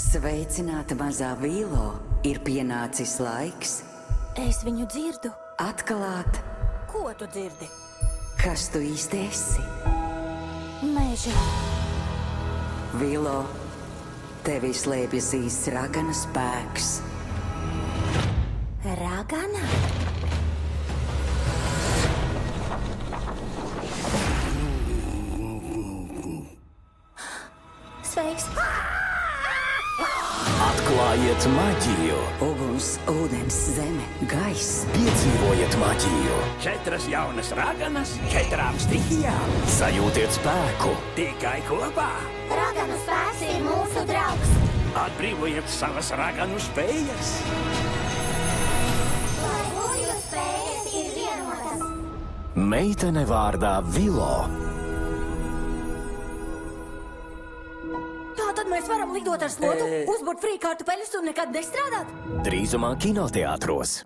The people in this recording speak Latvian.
Sveicināta mazā Vīlo, ir pienācis laiks Es viņu dzirdu. atklāt, Ko tu dzirdi? kas tu īsti esi. Meža. Vīlo, tevī slēpjas īsts ragana spēks. Ragana? Sveiks! Atklājiet maģiju, Uguns, ūdens, zeme, gaiss. piedzīvojiet maģiju, 4 jaunas raganas, 4 stihijām. sajūtiet spēku, Tikai kopā Raganu spēks ir mūsu draugs. atbrīvojiet savas raganu spējas. Lai guļu spējas ir vienotas. meitene vārdā Vilo. Tā tad mēs varam lidot ar slotu, uzburt frī kartupeļus un nekad nestrādāt? Drīzumā kinoteātros.